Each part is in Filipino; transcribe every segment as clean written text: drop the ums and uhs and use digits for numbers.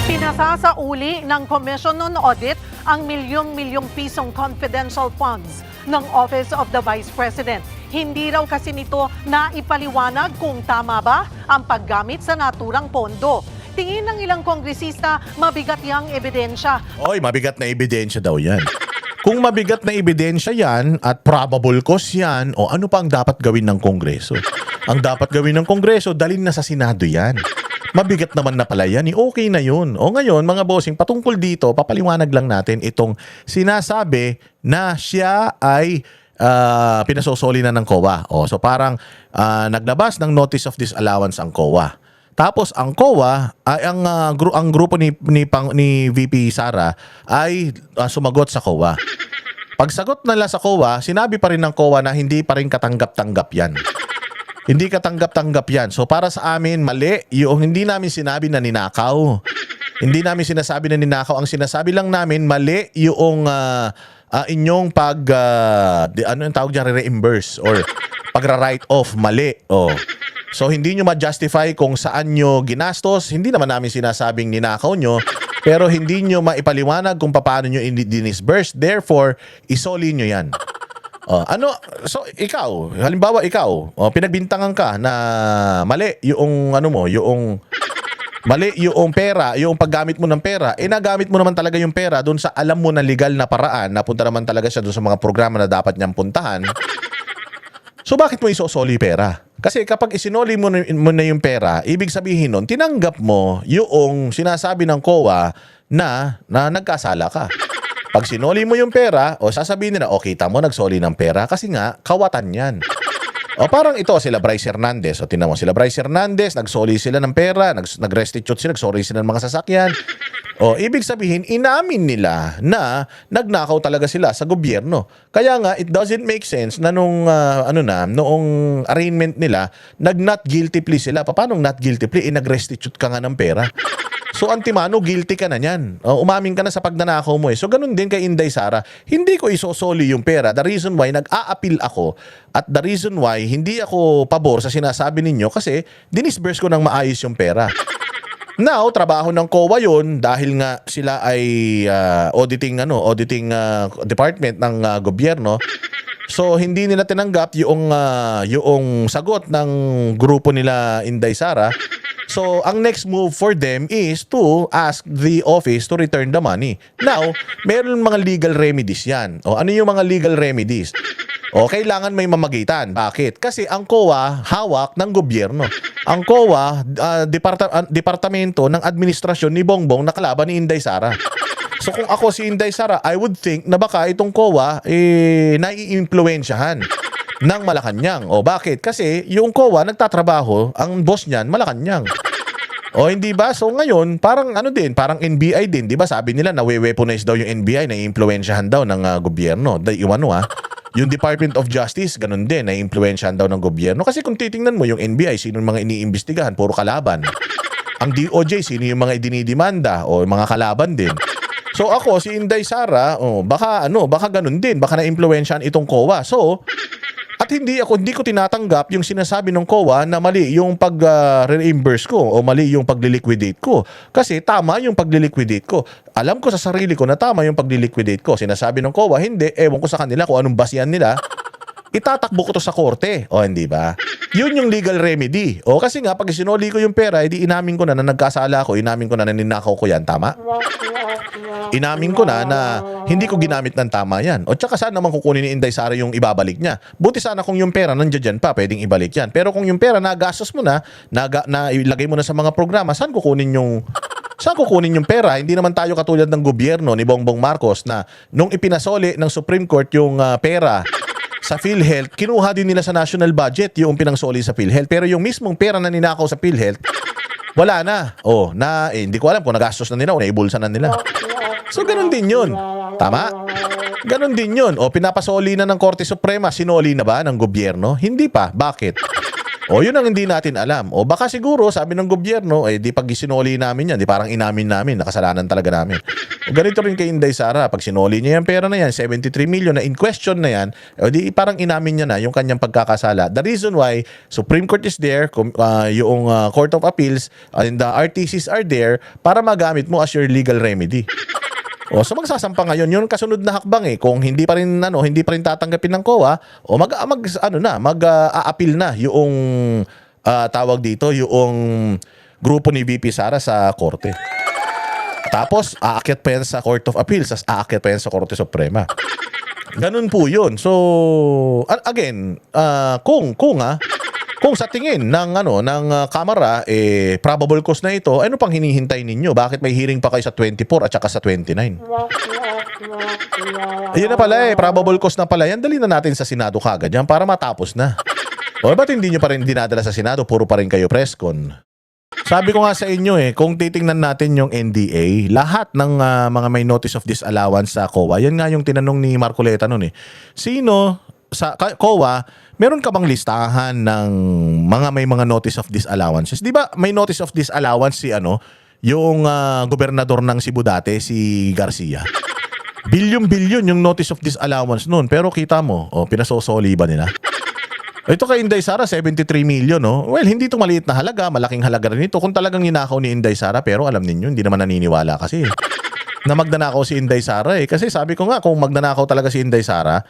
Pinasasauli ng Commission on Audit ang milyong-milyong pisong confidential funds ng Office of the Vice President. Hindi raw kasi nito na ipaliwanag kung tama ba ang paggamit sa naturang pondo. Tingin ng ilang kongresista, mabigat yang ebidensya. Oy, mabigat na ebidensya daw yan. Kung mabigat na ebidensya yan at probable cause yan, o ano pa ang dapat gawin ng Kongreso? Ang dapat gawin ng Kongreso, dalhin na sa Senado yan. Mabigat naman na pala yan, okay na yun. O ngayon, mga bossing, patungkol dito, papaliwanag lang natin itong sinasabi na siya ay pinasosoli na ng COA. O, so parang naglabas ng notice of disallowance ang COA. Tapos ang COA ay ang grupo ni VP Sara ay sumagot sa COA. Pagsagot nila sa COA, sinabi pa rin ng COA na hindi pa rin katanggap-tanggap 'yan. Hindi katanggap-tanggap 'yan. So para sa amin mali, yung hindi namin sinabi na ninakaw. Hindi namin sinasabi na ninakaw, ang sinasabi lang namin mali yung inyong ano yung tawag diyan, reimburse or pagra-write off, mali. Oh. So hindi nyo ma-justify kung saan nyo ginastos. Hindi naman namin sinasabing ninakaw nyo, pero hindi nyo maipaliwanag kung paano nyo dinisburse. Therefore, isoli nyo yan. So ikaw, halimbawa ikaw, pinagbintangan ka na mali yung mali yung pera, yung paggamit mo ng pera, nagamit mo naman talaga yung pera doon sa alam mo na legal na paraan, napunta naman talaga siya doon sa mga programa na dapat niyang puntahan. So bakit mo isosoli pera? Kasi kapag isinoli mo na yung pera, ibig sabihin nun, tinanggap mo yung sinasabi ng COA na nagkasala ka. Pag sinoli mo yung pera, sasabihin nila, okay, tamo, nagsoli ng pera kasi nga, kawatan yan. O parang ito, sila Bryce Hernandez. O tinan mo, sila Bryce Hernandez, nagsoli sila ng pera, nag-restitute sila, nagsoli sila ng mga sasakyan. O ibig sabihin, inamin nila na nagnakaw talaga sila sa gobyerno. Kaya nga, it doesn't make sense na noong arraignment nila, nag-not guilty plea sila. Paano not guilty plea? Nag-restitute ka nga ng pera. So antimano, guilty ka na yan. Umamin ka na sa pagnanakaw mo. So ganun din kay Inday Sara. Hindi ko isosoli yung pera. The reason why nag-a-appeal ako at the reason why hindi ako pabor sa sinasabi ninyo kasi dinisburse ko ng maayos yung pera. Now, trabaho ng COA yun dahil nga sila ay auditing department ng gobyerno. So hindi nila tinanggap yung sagot ng grupo nila Inday Sara. So, ang next move for them is to ask the office to return the money. Now, meron mga legal remedies yan. Ano yung mga legal remedies? Kailangan may mamagitan. Bakit? Kasi ang COA, hawak ng gobyerno. Ang COA, departamento ng administrasyon ni Bongbong na kalaban ni Inday Sara. So, kung ako si Inday Sara, I would think na baka itong COA nai-impluwensyahan ng Malacanang. Bakit? Kasi yung COA nagtatrabaho, ang boss niyan Malacanang. Hindi ba? So ngayon, parang parang NBI din, 'di ba? Sabi nila na weaponize daw yung NBI, na-impluwensyahan daw ng gobyerno. Yung Department of Justice, ganun din, na-impluwensyahan daw ng gobyerno. Kasi kung titingnan mo yung NBI, sino yung mga iniimbestigahan, puro kalaban. Ang DOJ, sino yung mga idinidimanda o mga kalaban din. So ako, si Inday Sara, baka ganun din, baka na-impluwensyahan itong COA. So, at hindi ko tinatanggap yung sinasabi ng COA na mali yung pag-reimburse ko o mali yung pag-liquidate ko. Kasi tama yung pag-liquidate ko. Alam ko sa sarili ko na tama yung pag-liquidate ko. Sinasabi ng COA, hindi. Ewan ko sa kanila kung anong basihan nila. Itatakbo ko to sa korte. Hindi ba? Yun yung legal remedy. Kasi nga, pag sinoli ko yung pera, edi inamin ko na nagkasala ko, inamin ko na ninakaw ko yan. Tama? Inamin ko na hindi ko ginamit ng tama yan. Tsaka saan naman kukunin ni Inday Sara yung ibabalik niya? Buti sana kung yung pera nandiyan dyan pa, pwedeng ibalik yan. Pero kung yung pera nagastos mo na ilagay mo na sa mga programa, saan kukunin yung pera? Hindi naman tayo katulad ng gobyerno ni Bongbong Marcos na nung ipinasoli ng Supreme Court yung pera sa PhilHealth, kinuha din nila sa national budget yung pinangsoli sa PhilHealth. Pero yung mismong pera na ninakaw sa PhilHealth, wala na. Hindi ko alam kung nagastos na nila o naibulsa na nila. So, ganun din yun. Tama? Ganun din yun. Pinapasoli na ng Korte Suprema, sinoli na ba ng gobyerno? Hindi pa. Bakit? O yun ang hindi natin alam. O baka siguro, sabi ng gobyerno, di pag sinoli namin yan, di parang inamin namin, nakasalanan talaga namin. O ganito rin kay Inday Sara, pag sinoli niya yung pera na yan, 73 million na in question na yan, di parang inamin niya na yung kanyang pagkakasala. The reason why Supreme Court is there, yung Court of Appeals, and the RTCs are there, para magamit mo as your legal remedy. O so magsasampa ngayon yung kasunod na hakbang kung hindi pa rin tatanggapin ng COA o mag-a-appeal na yung tawag dito yung grupo ni VP Sara sa korte. Tapos aakyat pa yan sa Court of Appeals, aakyat pa yan sa Korte Suprema. Ganun po 'yun. So again, kung sa tingin ng kamera probable cause na ito, ano pang hinihintay ninyo? Bakit may hearing pa kayo sa 24 at saka sa 29? Ayun na pala probable cause na pala yan. Dali na natin sa Senado kagad yan para matapos na. O ba't hindi nyo pa rin dinadala sa Senado? Puro pa rin kayo presscon. Sabi ko nga sa inyo kung titingnan natin yung NDA, lahat ng mga may notice of disallowance sa COA, yan nga yung tinanong ni Marcoleta noon Sino sa COA, meron ka bang listahan ng may mga notice of disallowances? Di ba may notice of disallowance si yung gobernador ng Cebu dati, si Garcia? Bilyon-bilyon yung notice of disallowance noon. Pero kita mo, pinasosoli ba nila? Ito kay Inday Sara, 73 million, Well, hindi ito maliit na halaga. Malaking halaga rin ito. Kung talagang ninakaw ni Inday Sara, pero alam ninyo, hindi naman naniniwala kasi na magnanakaw si Inday Sara Kasi sabi ko nga, kung magnanakaw talaga si Inday Sara,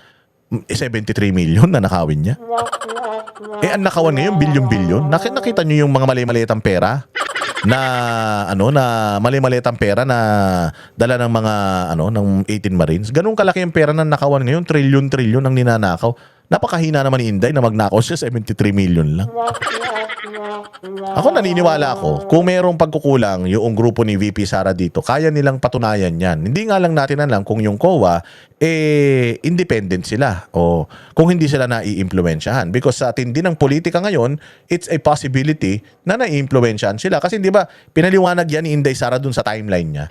73 million na nakawin niya. Ang nakawan ngayon, bilyon-bilyon. Nakita niyo yung mga mali-maliitang pera na mali-maliitang pera na dala ng mga ng 18 Marines. Ganun kalaki yung pera na nakawan ngayon, trilyon-trilyon ang ninanakaw. Napakahina naman ni Inday na magnakaw siya 73 million lang. Ako naniniwala kung mayroong pagkukulang yung grupo ni VP Sara dito, kaya nilang patunayan yan. Hindi nga lang natin alam kung yung COA independent sila o kung hindi sila nai-impluwensyahan. Because sa tindi ng politika ngayon, it's a possibility na nai-impluwensyahan sila. Kasi di ba, pinaliwanag yan ni Inday Sara dun sa timeline niya.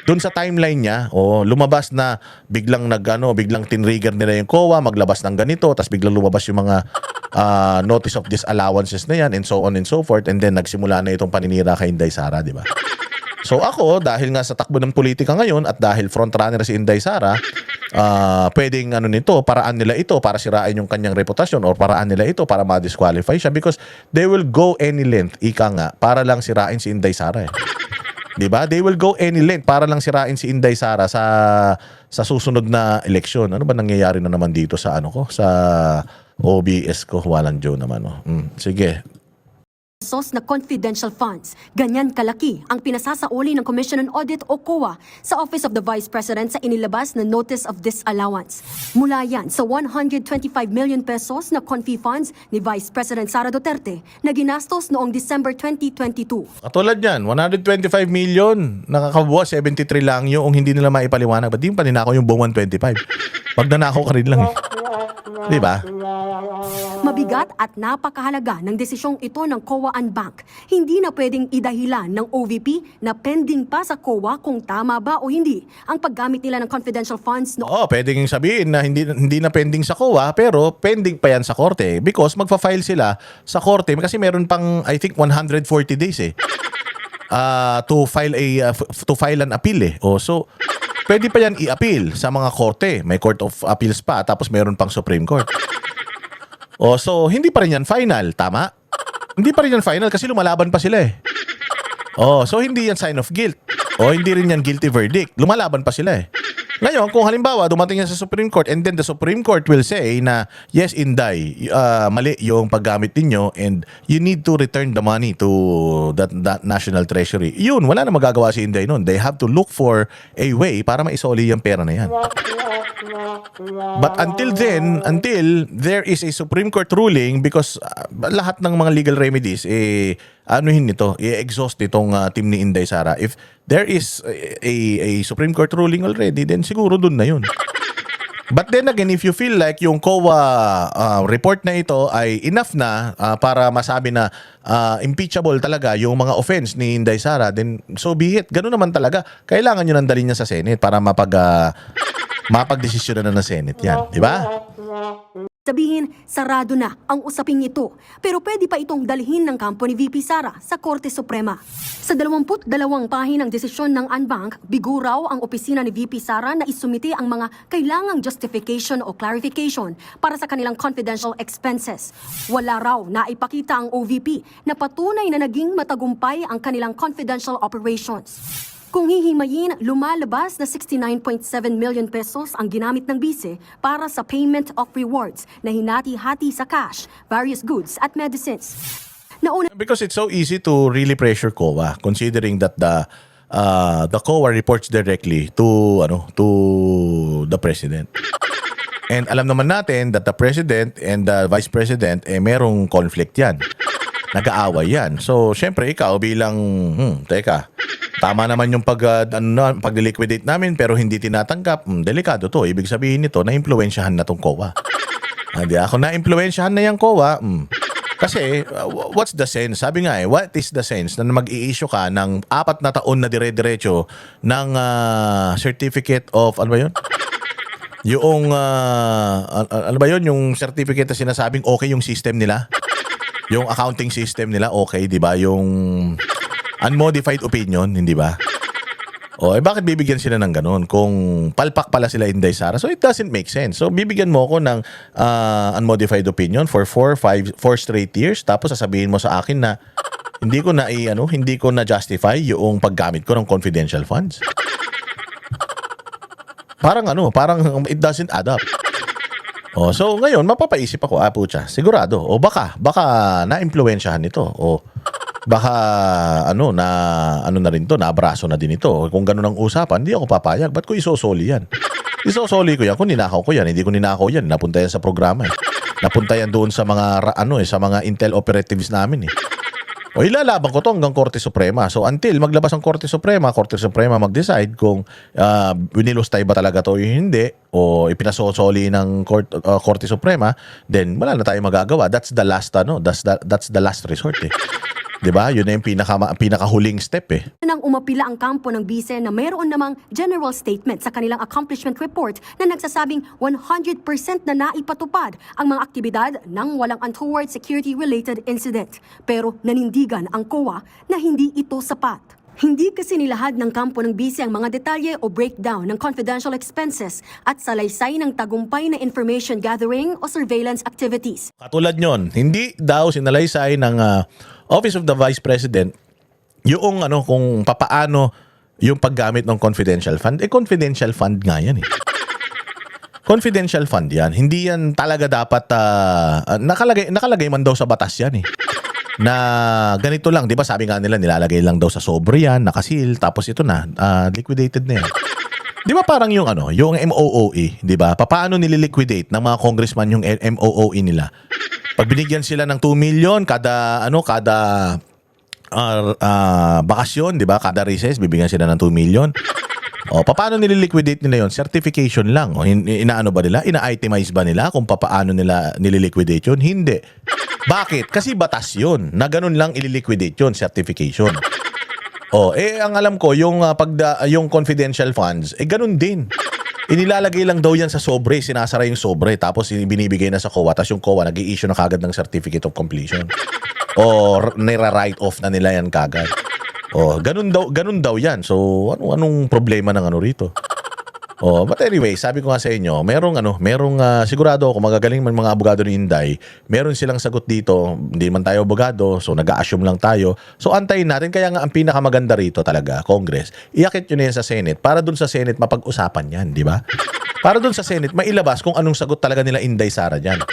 Doon sa timeline niya, lumabas na biglang tinrigger nila yung COA, maglabas ng ganito, tapos biglang lumabas yung mga notice of disallowances na yan, and so on and so forth, and then nagsimula na itong paninira kay Inday Sara, di ba? So ako, dahil nga sa takbo ng politika ngayon at dahil frontrunner si Inday Sara, pwedeng paraan nila ito para sirain yung kanyang reputasyon or paraan nila ito para ma-disqualify siya because they will go any length, para lang sirain si Inday Sara Diba? They will go any length para lang sirain si Inday Sara sa susunod na eleksyon. Ano ba nangyayari na naman dito sa sa OBS ko? Walang Joe naman. Sige. Pesos na confidential funds. Ganyan kalaki ang pinasasauli ng Commission on Audit o COA sa Office of the Vice President sa inilabas na Notice of Disallowance. Mula yan sa 125 million pesos na confi funds ni Vice President Sara Duterte na ginastos noong December 2022. Katulad yan, 125 million. Nakakabuha, 73 lang yung hindi nila maipaliwanag. Ba't di pa ninakaw yung buong 125? Pag nanakaw ka rin lang Diba? Mabigat at napakahalaga ng desisyong ito ng COA and Bank. Hindi na pwedeng idahilan ng OVP na pending pa sa COA kung tama ba o hindi ang paggamit nila ng confidential funds. Pwedeng sabihin na hindi na pending sa COA pero pending pa yan sa korte because magfa-file sila sa korte kasi meron pang I think 140 days to file an appeal so pwede pa yan i-appeal sa mga korte. May Court of Appeals pa tapos meron pang Supreme Court. So hindi pa rin yan final, tama? Hindi pa rin yan final kasi lumalaban pa sila so hindi yan sign of guilt. Hindi rin yan guilty verdict. Lumalaban pa sila Ngayon, kung halimbawa dumating yan sa Supreme Court and then the Supreme Court will say na yes, Inday, mali yung paggamit ninyo and you need to return the money to that National Treasury. Yun, wala na magagawa si Inday nun. They have to look for a way para maisoli yung pera na yan. But until there is a Supreme Court ruling because lahat ng mga legal remedies i-exhaust itong team ni Inday Sara. If there is a Supreme Court ruling already, then siguro dun na yun. But then again, if you feel like yung COA report na ito ay enough na para masabi na impeachable talaga yung mga offense ni Inday Sara, then so be it. Ganun naman talaga. Kailangan nyo nang dalhin niya sa Senate para mapagdesisyonan na ng Senate yan. Di ba? Sabihin, sarado na ang usaping ito. Pero pwede pa itong dalhin ng kampo ni VP Sara sa Korte Suprema. Sa 22 pahinang desisyon ng Anbank, bigo raw ang opisina ni VP Sara na isumite ang mga kailangang justification o clarification para sa kanilang confidential expenses. Wala raw na ipakita ang OVP na patunay na naging matagumpay ang kanilang confidential operations. Kung hihimayin, lumalabas na 69.7 million pesos ang ginamit ng bise para sa payment of rewards na hinati-hati sa cash, various goods at medicines. Nauna Because it's so easy to really pressure COA considering that the COA reports directly to the president. And alam naman natin that the president and the vice president merong conflict yan. Nag-aaway yan. So, syempre ikaw bilang teka, tama naman yung pag-liquidate namin pero hindi tinatanggap. Delikado to. Ibig sabihin nito na impluwensyahan na tong COA. Hindi ako na-impluwensyahan na yung COA. Kasi, what's the sense? Sabi nga what is the sense na mag-i-issue ka ng 4 na taon na dire-diretso ng certificate of, ano ba yun? Yung, ano ba yun? Yung certificate na sinasabing okay yung system nila? Yung accounting system nila, okay, di ba? Yung unmodified opinion, hindi ba? O, bakit bibigyan sila ng ganun? Kung palpak pala sila Inday Sara. So, it doesn't make sense. So, bibigyan mo ako ng unmodified opinion for 4 straight years. Tapos, sasabihin mo sa akin na hindi ko na justify yung paggamit ko ng confidential funds. Parang it doesn't add up. Oh, so ngayon mapapaisip ako, pucha, sigurado. O baka na-impluwensyahan nito. O baka na rin to, naabraso na din ito. Kung ganun ang usapan, hindi ako papayag. Ba't ko isosoli yan? Isosoli ko yan kung ninakaw ko yan. Hindi ko ninakaw yan. Napunta yan sa programa. Napunta yan doon sa mga sa mga intel operatives namin eh. O ilalaban ko to hanggang Korte Suprema. So until maglabas ang Korte Suprema mag-decide kung winilustay ba talaga to o hindi o ipinasosoli ng Korte Suprema, then wala na tayo magagawa. That's the last that's the last resort eh. 'Di ba? Yun na yung pinakahuling step eh. nang umapila ang kampo ng bise na mayroon namang general statement sa kanilang accomplishment report na nagsasabing 100% na naipatupad ang mga aktibidad ng walang untoward security-related incident. Pero nanindigan ang COA na hindi ito sapat. Hindi kasi nilahad ng kampo ng bise ang mga detalye o breakdown ng confidential expenses at salaysay ng tagumpay na information gathering o surveillance activities. Katulad nyon, hindi daw sinalaysay ng Office of the Vice President yung kung papaano yung paggamit ng confidential fund. Confidential fund nga yan eh. Confidential fund yan. Hindi yan talaga dapat nakalagay man daw sa batas yan eh. Na ganito lang, 'di ba? Sabi nga nila nilalagay lang daw sa sobre yan, nakasil, tapos ito na liquidated na yan. 'Di ba parang yung yung MOOE, 'di ba? Paano nililiquidate ng mga congressman yung MOOE nila? Pag binigyan sila ng 2 million kada bakasyon, 'di ba? Kada recess bibigyan sila ng 2 million. O paano nililiquidate nila 'yon? Certification lang. O inaano ba nila? Ina-itemize ba nila kung paano nila nililiquidate 'yon? Hindi. Bakit? Kasi batas 'yon. Na ganun lang ililiquidate 'yon, certification. Ang alam ko yung yung confidential funds, ganun din. Inilalagay lang daw yan sa sobre, sinasara yung sobre, tapos binibigay na sa COA, tapos yung COA nag-i-issue na kagad ng certificate of completion. O nira-write off na nila yan kagad. Ganun daw yan. So, anong problema ng rito? But anyway, sabi ko nga sa inyo, merong sigurado ako magagaling man mga abogado ni Inday, meron silang sagot dito. Hindi man tayo abogado, so nag-a-assume lang tayo. So antayin natin, kaya nga ang pinakamaganda rito talaga, Congress, iakit nyo na yan sa Senate para dun sa Senate mapag-usapan yan, di ba? Para dun sa Senate, mailabas kung anong sagot talaga nila Inday Sara dyan.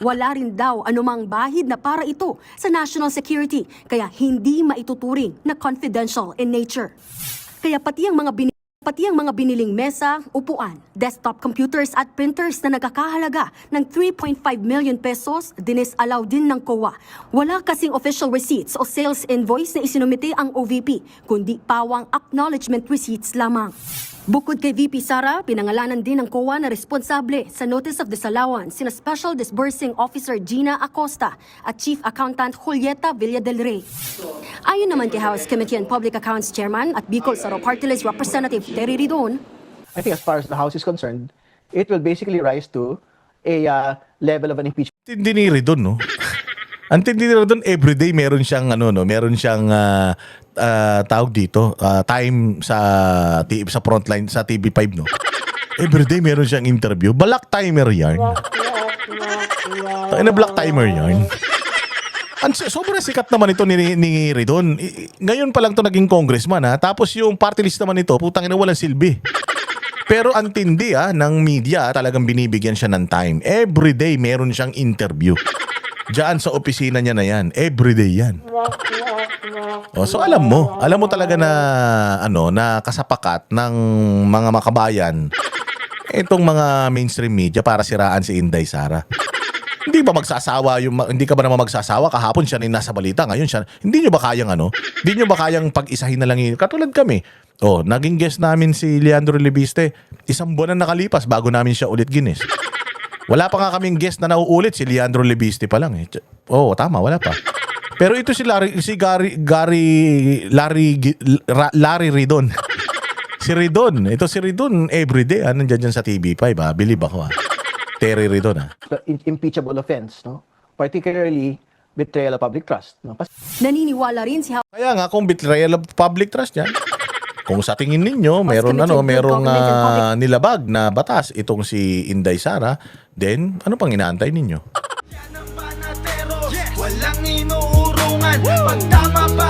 Wala rin daw anumang bahid na para ito sa national security, kaya hindi maituturing na confidential in nature. Kaya pati ang mga biniling mesa, upuan, desktop computers at printers na nagkakahalaga ng 3.5 million pesos dinis-allow din ng COA. Wala kasing official receipts o sales invoice na isinumite ang OVP, kundi pawang acknowledgement receipts lamang. Bukod kay VP Sara, pinangalanan din ng COA na responsable sa Notice of Disallowance sina Special Disbursing Officer Gina Acosta at Chief Accountant Julieta Villa del Rey. Ayon naman kay House Committee on Public Accounts Chairman at Bicol Saro Party List Representative Terry Ridon, I think as far as the House is concerned, it will basically rise to level of an impeachment. Tindi ni Ridon, no? Ang tindi ni Ridon, everyday meron siyang meron siyang tawag dito, time sa frontline sa TV5, no? Everyday meron siyang interview. Black timer yarn. Black timer yarn. Sobrang sikat naman ito ni Ridon. Ngayon pa lang to naging congressman, ha? Tapos yung party list naman ito, putang ina, walang silbi. Pero ang tindi ng media, talagang binibigyan siya ng time. Everyday meron siyang interview. Diyan sa opisina niya na yan. Everyday yan. So alam mo talaga na na kasapakat ng mga makabayan itong mga mainstream media para siraan si Inday Sara. Hindi ba magsasawa hindi ka ba naman magsasawa? Kahapon siya nasa balita, ngayon siya. Hindi nyo ba kayang Hindi nyo ba kayang pag-isahin na lang katulad kami. Naging guest namin si Leandro Lebiste. 1 buwan na nakalipas bago namin siya ulit ginis. Wala pa nga kaming guest na nauulit, si Leandro Lebiste pa lang. Tama, wala pa. Pero ito si Larry Ridon. Si Ridon. Ito si Ridon everyday. Nandiyan dyan sa TV5. Believe ako. Terry Ridon. Impeachable offense, no? Particularly betrayal of public trust, no? Naniniwala rin si Kaya nga kung betrayal of public trust yan, kung sa tingin ninyo merong Committed to government and public- nilabag na batas itong si Inday Sara, then ano pang inaantay ninyo? Walang inuurungan. Pag tama ba